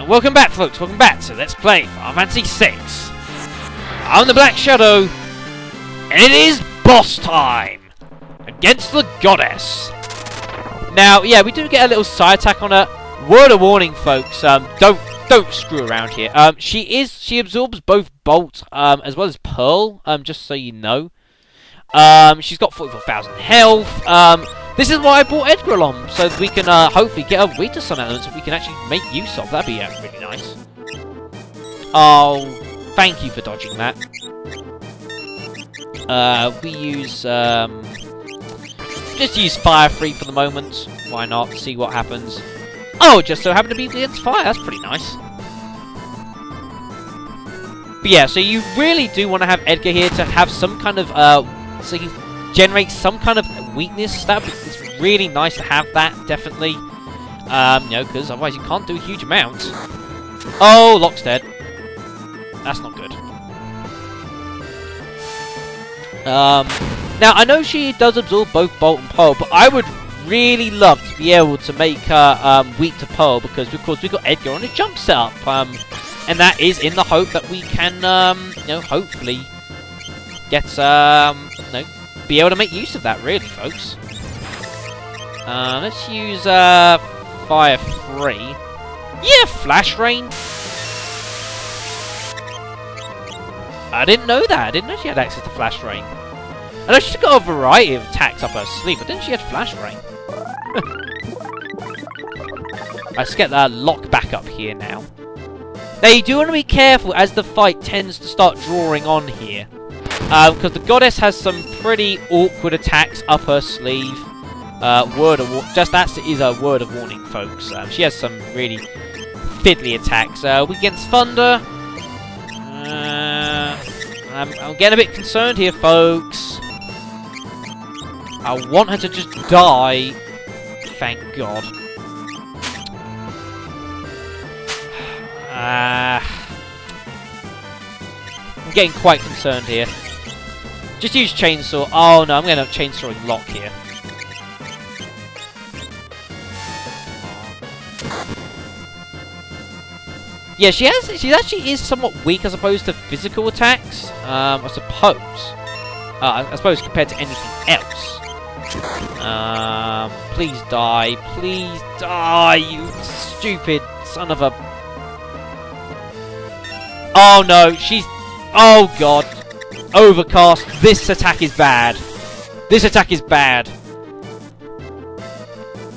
And welcome back, folks. Welcome back to Let's Play Final Fantasy VI. I'm the Black Shadow, and it is boss time against the Goddess. Now, yeah, we do get a little side attack on her. Word of warning, folks. Don't screw around here. She absorbs both Bolt as well as Pearl. Just so you know. She's got 44,000 health. This is why I brought Edgar along, so that we can hopefully get her weak to some elements that we can actually make use of. That'd be really nice. Oh, thank you for dodging that. We use just use Fire Free for the moment. Why not? See what happens. Oh, just so happen to be against fire. That's pretty nice. But yeah, so you really do want to have Edgar here to have some kind of so you generate some kind of weakness. It's really nice to have that, definitely. You know, because otherwise you can't do a huge amount. Oh, Locke's dead. That's not good. Now, I know she does absorb both Bolt and Pearl, but I would really love to be able to make her weak to Pearl, because, of course, we've got Edgar on a jump setup. And that is in the hope that we can, you know, hopefully get, you know, be able to make use of that, really, folks. Let's use Fire Free. Yeah, Flash Rain. I didn't know that. I didn't know she had access to Flash Rain. I know she's got a variety of attacks up her sleeve, but didn't she have Flash Rain? Let's get that Locke back up here now. Now, you do want to be careful as the fight tends to start drawing on here. Because the Goddess has some pretty awkward attacks up her sleeve. Word of that is a word of warning, folks. She has some really fiddly attacks. Against Thunder. I'm getting a bit concerned here, folks. I want her to just die. Thank God. I'm getting quite concerned here. Just use Chainsaw. Oh no, I'm going to have Chainsawing Locke here. Yeah, she actually is somewhat weak as opposed to physical attacks. I suppose. I suppose compared to anything else. Please die. Please die, you stupid son of a... Oh no, she's... Oh god. Overcast. This attack is bad. This attack is bad.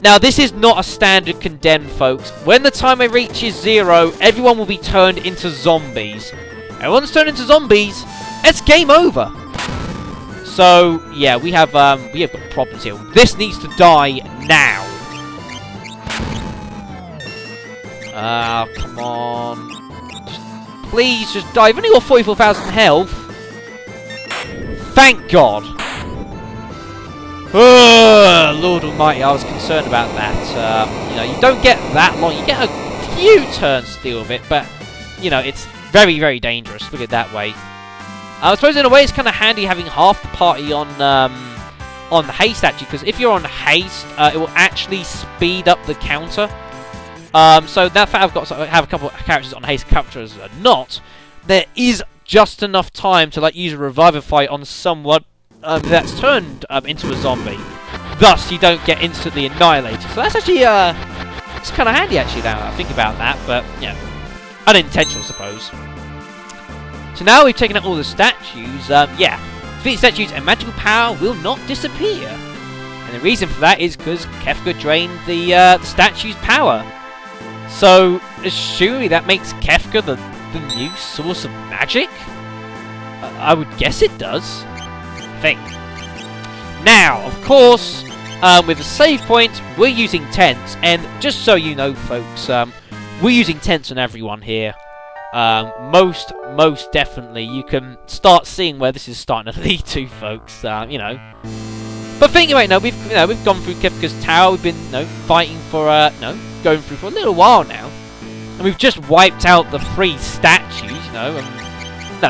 Now, this is not a standard condemn, folks. When the timer reaches 0, everyone will be turned into zombies. Everyone's turned into zombies, it's game over. So, yeah, we have got problems here. This needs to die now. Come on. Please, just die. You've only got 44,000 health. Thank God. Lord Almighty, I was concerned about that. You know, you don't get that long. You get a few turns to deal with it, but, you know, it's very, very dangerous. Look at it that way. I suppose in a way it's kind of handy having half the party on the haste, actually, because if you're on haste, it will actually speed up the counter. So that fact have a couple of characters on haste, characters are not. There is just enough time to like use a reviver fight on someone that's turned into a zombie. Thus, you don't get instantly annihilated. So that's actually it's kind of handy actually. Now I think about that, but yeah, unintentional, I suppose. So now we've taken out all the statues. Yeah, defeat statues and magical power will not disappear. And the reason for that is because Kefka drained the statue's power. So, surely that makes Kefka the new source of magic? I would guess it does. I think. Now, of course, with the save point, we're using tents. And just so you know, folks, we're using tents on everyone here. Most definitely. You can start seeing where this is starting to lead to, folks. You know. But think about it, we've gone through Kefka's tower. We've been, fighting for, going through for a little while now, and we've just wiped out the 3 statues,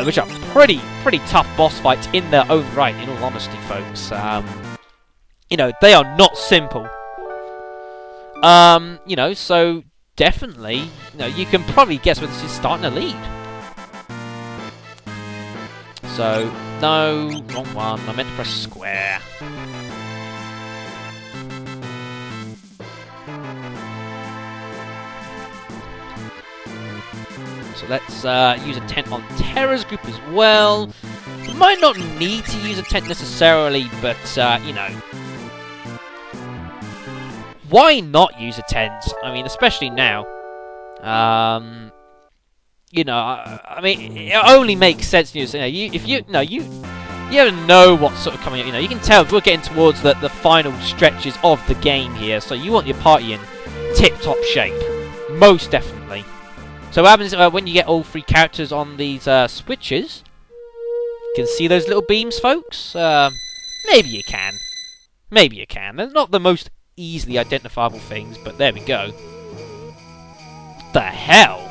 which are pretty tough boss fights in their own right. In all honesty, folks, they are not simple. So definitely, you can probably guess whether this is starting to lead. So, no, wrong one. I meant to press square. So let's use a tent on Terra's group as well. We might not need to use a tent necessarily, but, why not use a tent? I mean, especially now. I mean, it only makes sense to use. If you know what's sort of coming up. You can tell we're getting towards the final stretches of the game here. So you want your party in tip-top shape, most definitely. So what happens when you get all three characters on these switches? You can see those little beams, folks. Maybe you can. Maybe you can. They're not the most easily identifiable things, but there we go. The hell?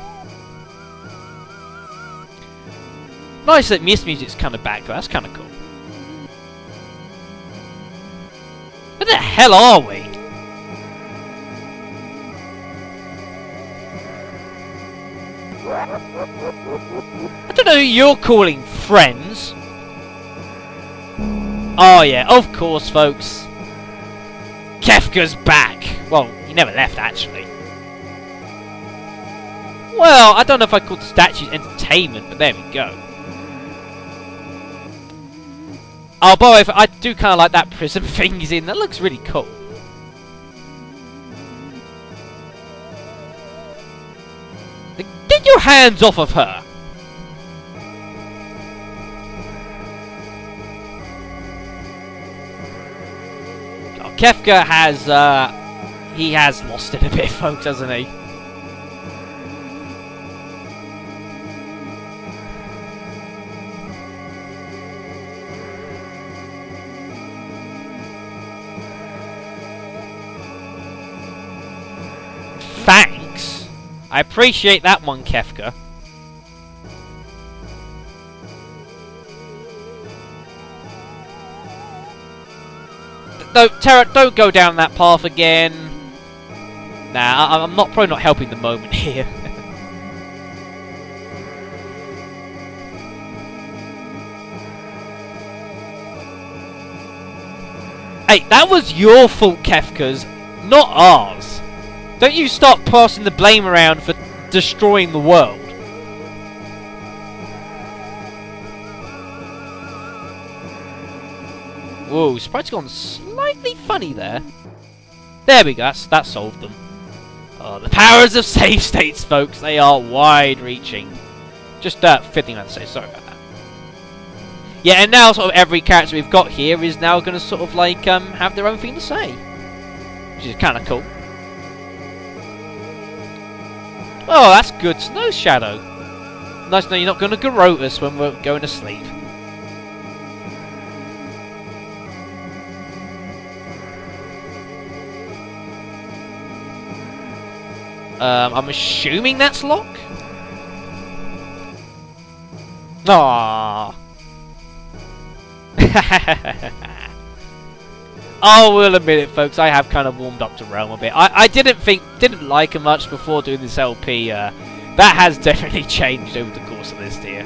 Nice that Miss Music's kind of back, but that's kind of cool. Where the hell are we? I don't know who you're calling friends. Oh yeah, of course, folks. Kefka's back! Well, he never left, actually. Well, I don't know if I call the statues entertainment, but there we go. Oh, by the way, I do kind of like that prism thing he's in. That looks really cool. Get your hands off of her! Kefka has, he has lost it a bit, folks, hasn't he? Thanks! I appreciate that one, Kefka. No, Terra, don't go down that path again. Nah, I'm probably not helping the moment here. Hey, that was your fault, Kefka's, not ours. Don't you stop passing the blame around for destroying the world. Whoa, Sprite's gone slightly funny there. There we go, that solved them. Oh, the powers of save states, folks, they are wide-reaching. Just fifth thing I had to say, sorry about that. Yeah, and now sort of every character we've got here is now going to sort of like have their own thing to say. Which is kind of cool. Oh, that's good, Snow Shadow. Nice to know you're not going to garrote us when we're going to sleep. I'm assuming that's lock? Aww. I will admit it, folks, I have kind of warmed up to Realm a bit. I didn't like her much before doing this LP. That has definitely changed over the course of this year.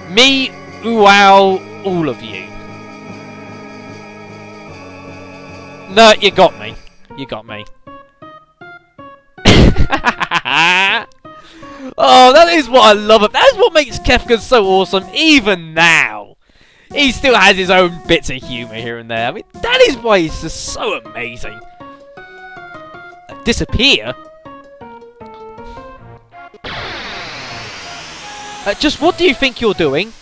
Me, wow, all of you. No, you got me. You got me. Oh, that is what I love. That is what makes Kefka so awesome, even now. He still has his own bits of humour here and there. I mean, that is why he's just so amazing. Disappear? Just what do you think you're doing?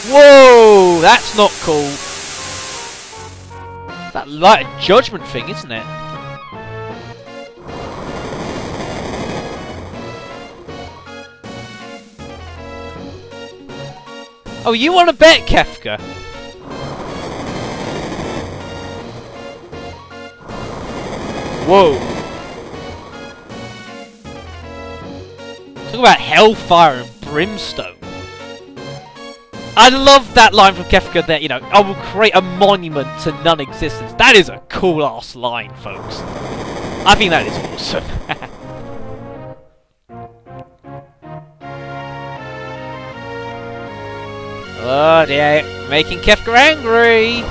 Whoa, that's not cool. That light of judgment thing, isn't it? Oh, you want to bet, Kefka? Whoa. Talk about hellfire and brimstone. I love that line from Kefka that, you know, I will create a monument to non-existence. That is a cool-ass line, folks. I think that is awesome. Oh dear, making Kefka angry!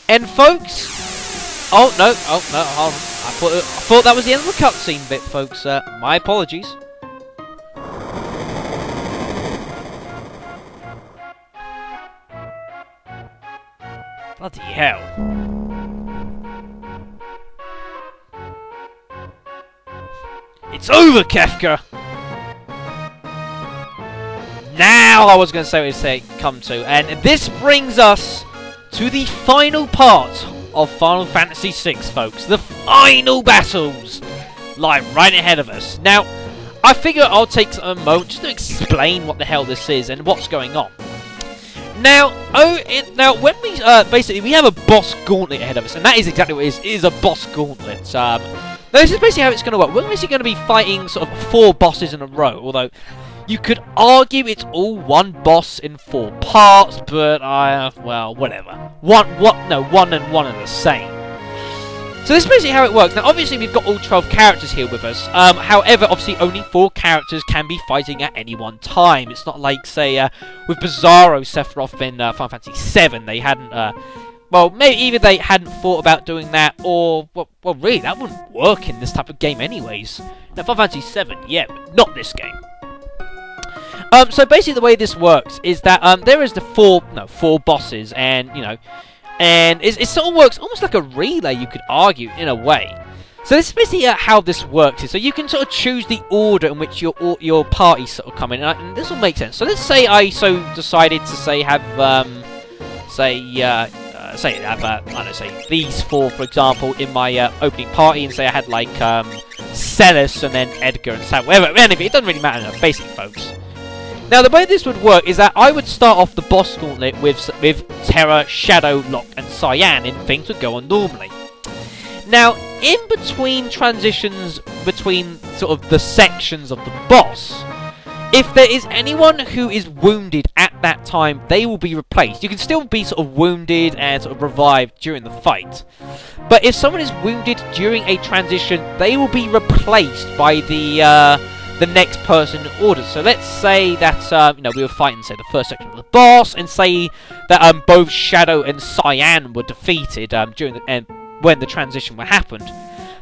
And folks, oh no, hold on. I thought that was the end of the cutscene bit, folks. My apologies. Bloody hell! It's over, Kefka. Now I was going to say come to, and this brings us to the final part of Final Fantasy VI, folks. The final battles lie right ahead of us. Now, I figure I'll take a moment just to explain what the hell this is and what's going on. Now, when we basically we have a boss gauntlet ahead of us, and that is exactly what it is. It is a boss gauntlet. Now this is basically how it's going to work. We're basically going to be fighting sort of 4 bosses in a row, although you could argue it's all one boss in 4 parts, but well, whatever. One and one are the same. So this is basically how it works. Now, obviously, we've got all 12 characters here with us. However, obviously, only 4 characters can be fighting at any one time. It's not like, say, with Bizarro Sephiroth in Final Fantasy VII. They hadn't, well, maybe either they hadn't thought about doing that, or, well, really, that wouldn't work in this type of game anyways. Now, Final Fantasy VII, yeah, but not this game. So basically the way this works is that there is the 4 bosses, and you know, and it sort of works almost like a relay, you could argue, in a way. So this is basically how this works. So you can sort of choose the order in which your party sort of come in, and this will make sense. So let's say I decided to have these 4, for example, in my opening party, and say I had like Celis and then Edgar and Sam, whatever. Anyway, it doesn't really matter, basically, folks. Now, the way this would work is that I would start off the boss gauntlet with Terra, Shadow, Locke, and Cyan, and things would go on normally. Now, in between transitions between sort of the sections of the boss, if there is anyone who is wounded at that time, they will be replaced. You can still be sort of wounded and sort of revived during the fight. But if someone is wounded during a transition, they will be replaced by the next person in order. So let's say that we were fighting, say, the first section of the boss, and say that both Shadow and Cyan were defeated when the transition happened.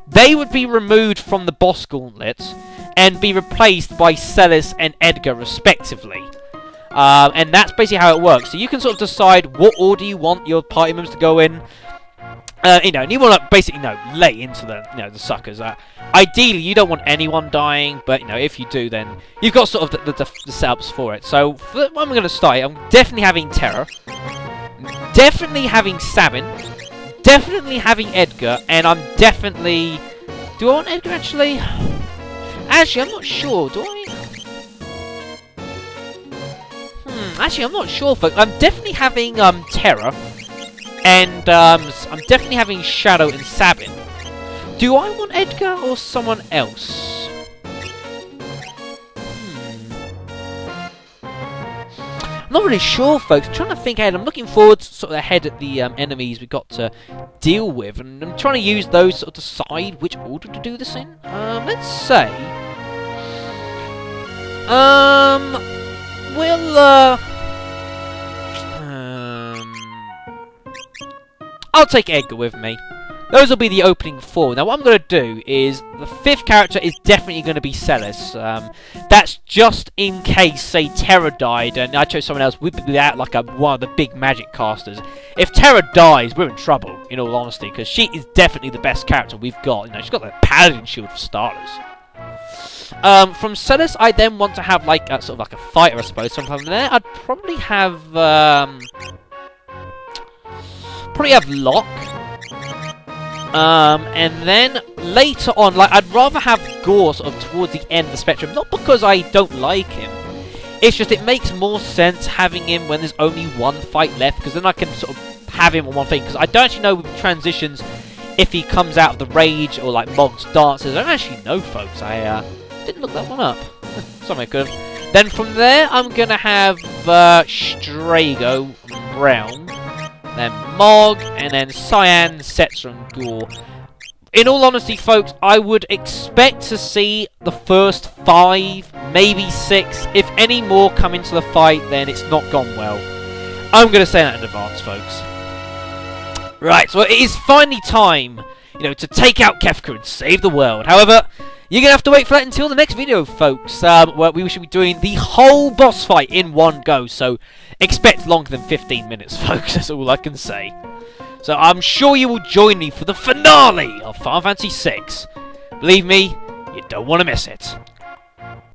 They would be removed from the boss gauntlet and be replaced by Celis and Edgar, respectively. And that's basically how it works. So you can sort of decide what order you want your party members to go in. And you want to basically, lay into the suckers. Ideally, you don't want anyone dying, but if you do, then you've got sort of the setups for it. So for what I'm going to start, I'm definitely having Terra, definitely having Sabin, definitely having Edgar, and I'm definitely. Do I want Edgar actually? Actually, I'm not sure. Do I? Actually, I'm not sure, folks. I'm definitely having Terra. And I'm definitely having Shadow and Sabin. Do I want Edgar or someone else? I'm not really sure, folks. I'm trying to think ahead. I'm looking forward sort of ahead at the enemies we've got to deal with, and I'm trying to use those sort of decide which order to do this in. Let's say, I'll take Edgar with me. Those will be the opening 4. Now, what I'm going to do is, the 5th character is definitely going to be Celis. That's just in case, say, Terra died and I chose someone else. We'd be out like one of the big magic casters. If Terra dies, we're in trouble, in all honesty, because she is definitely the best character we've got. She's got the Paladin shield for starters. From Celis, I then want to have like sort of like a fighter, I suppose. So from there, I'd probably have Locke. And then later on, I'd rather have Gore sort of towards the end of the spectrum. Not because I don't like him. It's just it makes more sense having him when there's only one fight left, because then I can sort of have him on one thing, because I don't actually know with transitions if he comes out of the rage or like Mog's dances. I don't actually know, folks. I didn't look that one up. Something I could have. Then from there, I'm going to have Strago Realm, then Mog, and then Cyan, Setzer, and Gore. In all honesty, folks, I would expect to see the first 5, maybe 6. If any more come into the fight, then it's not gone well. I'm going to say that in advance, folks. Right, so it is finally time, to take out Kefka and save the world. However, you're going to have to wait for that until the next video, folks, where we should be doing the whole boss fight in one go. So expect longer than 15 minutes, folks. That's all I can say. So I'm sure you will join me for the finale of Final Fantasy VI. Believe me, you don't want to miss it.